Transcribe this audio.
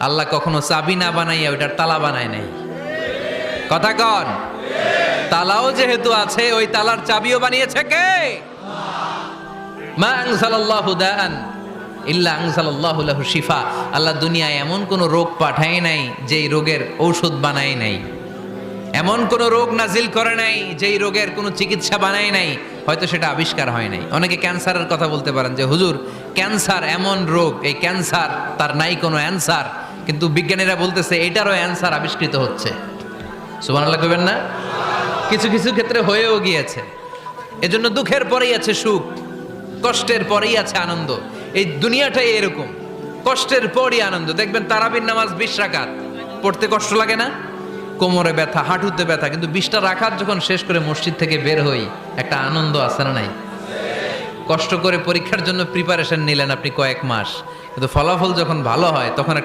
আল্লাহ কখনো চাবি না বানাইয়া ওইটার তালা বানায় নাই। কথা কন, তালাও যেহেতু আছে ওই তালার চাবিও বানিয়েছে কে? মা আনজালাল্লাহু দাআন ইল্লা আনজালাল্লাহু লাহু শিফা। আল্লাহ দুনিয়ায় এমন কোন রোগ পাঠায় নাই যেই রোগের ঔষধ বানায় নাই, এমন কোন রোগ নাজিল করে নাই যেই রোগের কোনো চিকিৎসা বানায় নাই, হয়তো সেটা আবিষ্কার হয় নাই। অনেকে ক্যান্সারের কথা বলতে পারেন যে হুজুর ক্যান্সার এমন রোগ, এই ক্যান্সার তার নাই কোনো অ্যান্সার, কিন্তু বিজ্ঞানীরা বলতেছে এটারও অ্যান্সার আবিষ্কৃত হচ্ছে। সুবহানাল্লাহ কইবেন না? কিছু কিছু ক্ষেত্রে হয়েও গিয়েছে। এজন্য দুঃখের পরেই আছে সুখ, কষ্টের পরেই আছে আনন্দ। এই দুনিয়াটাই এরকম, কষ্টের পরই আনন্দ। দেখবেন তারাবির নামাজ 20 রাকাত পড়তে কষ্ট লাগে না? কোমরে ব্যথা, হাঁটুতে ব্যথা, কিন্তু 20টা রাকাত যখন শেষ করে মসজিদ থেকে বের হই একটা আনন্দ আছে না নাই? কষ্ট করে পরীক্ষার জন্য প্রিপারেশন নিলেন আপনি কয়েক মাস, কিন্তু ফলাফল যখন ভালো হয় তখন